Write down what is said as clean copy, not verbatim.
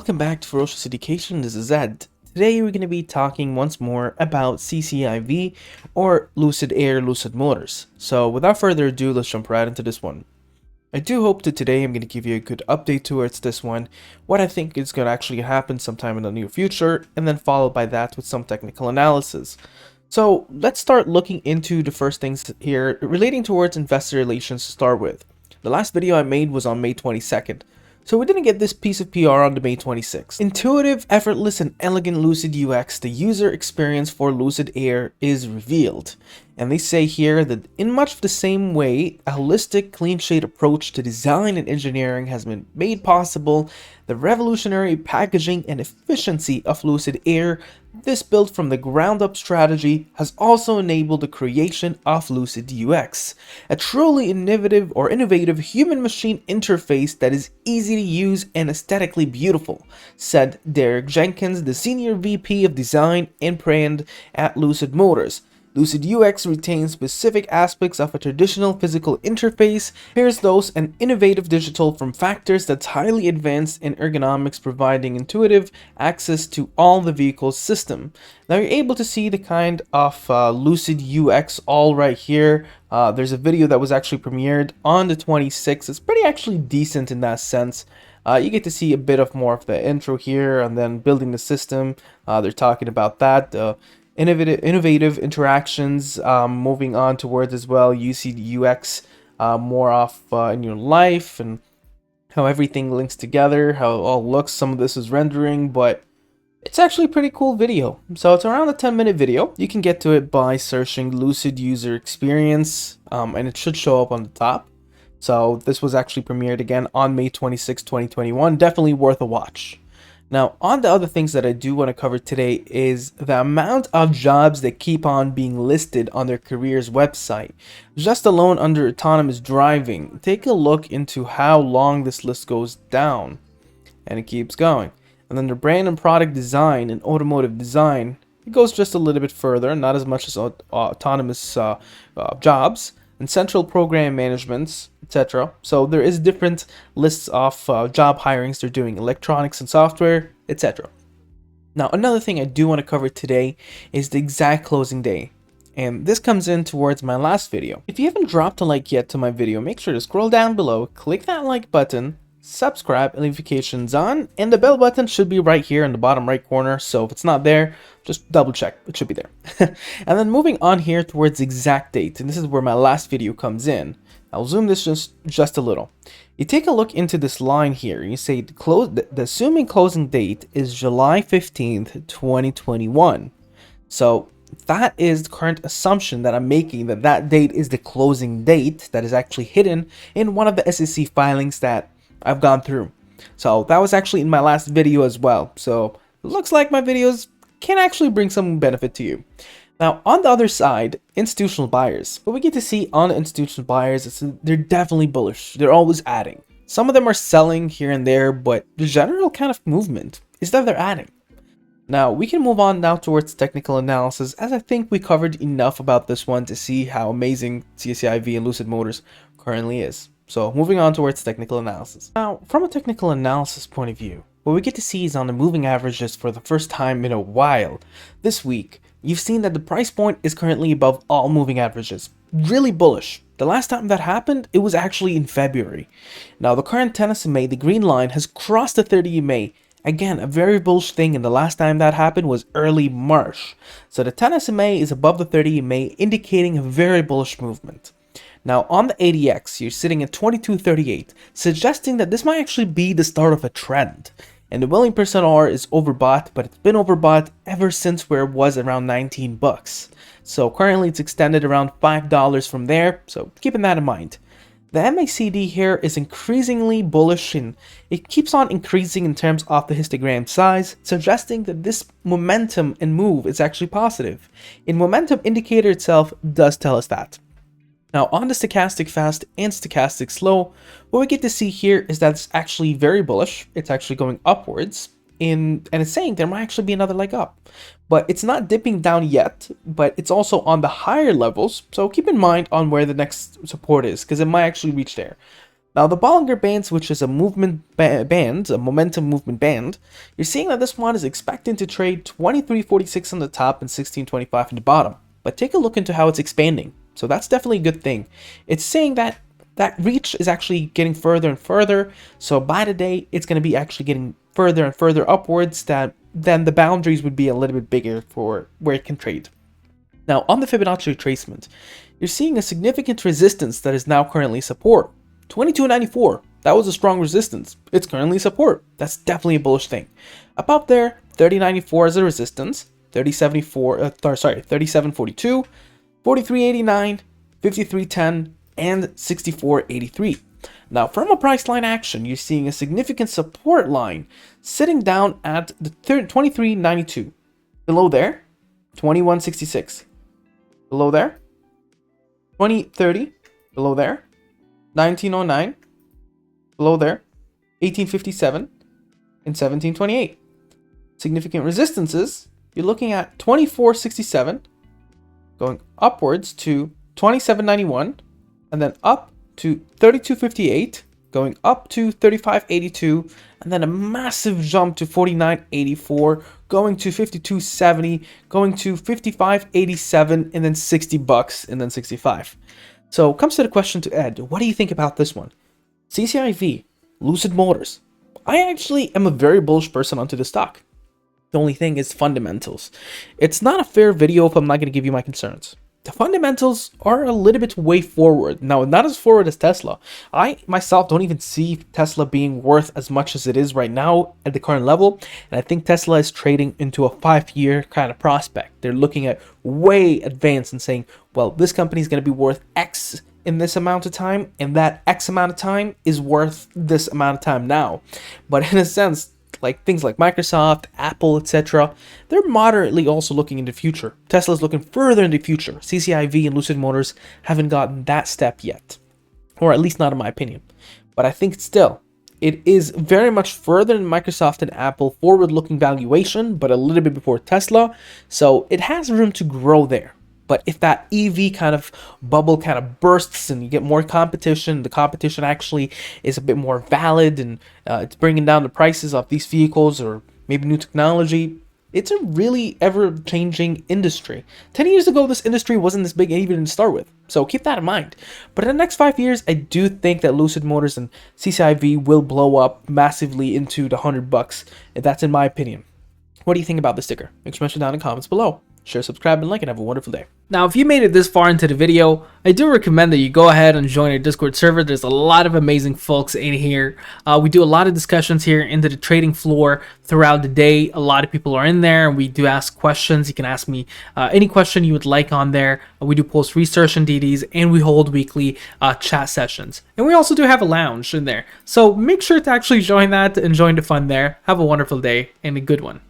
Welcome back to Ferocious Education. This is Zed. Today we're going to be talking once more about CCIV or Lucid Air Lucid Motors. So without further ado, let's jump right into this one. I do hope that today I'm going to give you a good update towards this one, what I think is going to actually happen sometime in the near future, and then followed by that with some technical analysis. So let's start looking into the first things here relating towards investor relations to start with. The last video I made was on May 22nd. So we didn't get this piece of PR on the May 26th. Intuitive, effortless, and elegant Lucid UX, the user experience for Lucid Air is revealed. And they say here that in much of the same way, a holistic, clean shade approach to design and engineering has been made possible. The revolutionary packaging and efficiency of Lucid Air, this built from the ground up strategy, has also enabled the creation of Lucid UX, a truly innovative human-machine interface that is easy to use and aesthetically beautiful, said Derek Jenkins, the Senior VP of Design and Brand at Lucid Motors. Lucid UX retains specific aspects of a traditional physical interface, pairs those and innovative digital from factors that's highly advanced in ergonomics, providing intuitive access to all the vehicle's system. Now you're able to see the kind of Lucid UX all right here. There's a video that was actually premiered on the 26th. It's pretty actually decent in that sense. You get to see a bit of more of the intro here and then building the system. They're talking about that. Innovative interactions, moving on towards as well UC UX, more off in your life and how everything links together, how it all looks. Some of this is rendering, but it's actually a pretty cool video. So it's around a 10-minute video. You can get to it by searching Lucid User Experience, and it should show up on the top. So this was actually premiered again on May 26, 2021. Definitely worth a watch. Now, on the other things that I do want to cover today is the amount of jobs that keep on being listed on their careers website. Just alone under autonomous driving, take a look into how long this list goes down. And it keeps going. And then the brand and product design and automotive design, it goes just a little bit further, not as much as autonomous jobs. And central program managements, etc. So there is different lists of job hirings they're doing, electronics and software, etc. Now, another thing I do want to cover today is the exact closing day. And this comes in towards my last video. If you haven't dropped a like yet to my video, make sure to scroll down below, click that like button, subscribe, notifications on, and the bell button should be right here in the bottom right corner. So if it's not there, just double check, it should be there. And then moving on here towards the exact date, and this is where my last video comes in. I'll zoom this just a little. You take a look into this line here. You say the assuming closing date is July 15th, 2021. So that is the current assumption that I'm making, that date is the closing date that is actually hidden in one of the SEC filings that I've gone through. So that was actually in my last video as well. So it looks like my videos can actually bring some benefit to you. Now, on the other side, institutional buyers. What we get to see on institutional buyers is they're definitely bullish. They're always adding. Some of them are selling here and there, but the general kind of movement is that they're adding. Now, we can move on now towards technical analysis, as I think we covered enough about this one to see how amazing CCIV and Lucid Motors currently is. So moving on towards technical analysis. Now, from a technical analysis point of view, what we get to see is on the moving averages for the first time in a while. This week, you've seen that the price point is currently above all moving averages. Really bullish. The last time that happened, it was actually in February. Now, the current 10 SMA, the green line, has crossed the 30 EMA. Again, a very bullish thing, and the last time that happened was early March. So the 10 SMA is above the 30 EMA, indicating a very bullish movement. Now, on the ADX, you're sitting at 2238, suggesting that this might actually be the start of a trend. And the willing percent R is overbought, but it's been overbought ever since where it was around 19 bucks. So currently it's extended around $5 from there, so keeping that in mind. The MACD here is increasingly bullish, and it keeps on increasing in terms of the histogram size, suggesting that this momentum and move is actually positive. And momentum indicator itself does tell us that. Now, on the stochastic fast and stochastic slow, what we get to see here is that it's actually very bullish. It's actually going upwards, and it's saying there might actually be another leg up. But it's not dipping down yet, but it's also on the higher levels. So keep in mind on where the next support is, because it might actually reach there. Now the Bollinger Bands, which is a band, a momentum movement band, you're seeing that this one is expecting to trade 23.46 on the top and 16.25 on the bottom. But take a look into how it's expanding. So that's definitely a good thing. It's saying that that reach is actually getting further and further. So by the day, it's going to be actually getting further and further upwards, that then the boundaries would be a little bit bigger for where it can trade. Now on the Fibonacci retracement, you're seeing a significant resistance that is now currently support. 22.94, that was a strong resistance. It's currently support. That's definitely a bullish thing. About there, 30.94 as a resistance, 37.42, 43.89, 53.10, and 64.83. Now, from a price line action, you're seeing a significant support line sitting down at the 23.92. Below there, 21.66. Below there, 20.30. Below there, 1909. Below there, 1857 and 1728. Significant resistances, you're looking at 24.67, going upwards to 27.91, and then up to 32.58, going up to 35.82, and then a massive jump to 49.84, going to 52.70, going to 55.87, and then $60, and then 65. So comes to the question to Ed, what do you think about this one? CCIV, Lucid Motors. I actually am a very bullish person onto the stock. The only thing is fundamentals. It's not a fair video if I'm not going to give you my concerns. The fundamentals are a little bit way forward. Now, not as forward as Tesla. I myself don't even see Tesla being worth as much as it is right now at the current level. And I think Tesla is trading into a 5-year kind of prospect. They're looking at way advanced and saying, well, this company is going to be worth X in this amount of time, and that X amount of time is worth this amount of time now. But in a sense, like things like Microsoft, Apple, etc., they're moderately also looking into the future. Tesla's looking further in the future. CCIV and Lucid Motors haven't gotten that step yet, or at least not in my opinion. But I think still, it is very much further than Microsoft and Apple forward-looking valuation, but a little bit before Tesla, so it has room to grow there. But if that EV kind of bubble kind of bursts and you get more competition, the competition actually is a bit more valid and it's bringing down the prices of these vehicles or maybe new technology, it's a really ever-changing industry. 10 years ago, this industry wasn't this big even to start with, so keep that in mind. But in the next 5 years, I do think that Lucid Motors and CCIV will blow up massively into the $100. That's in my opinion. What do you think about this sticker? Make sure to mention down in the comments below. Share, subscribe, and like, and have a wonderful day. Now, if you made it this far into the video, I do recommend that you go ahead and join our Discord server. There's a lot of amazing folks in here. We do a lot of discussions here into the trading floor throughout the day. A lot of people are in there, and we do ask questions. You can ask me any question you would like on there. We do post research and DDs, and we hold weekly chat sessions. And we also do have a lounge in there. So make sure to actually join that and join the fun there. Have a wonderful day and a good one.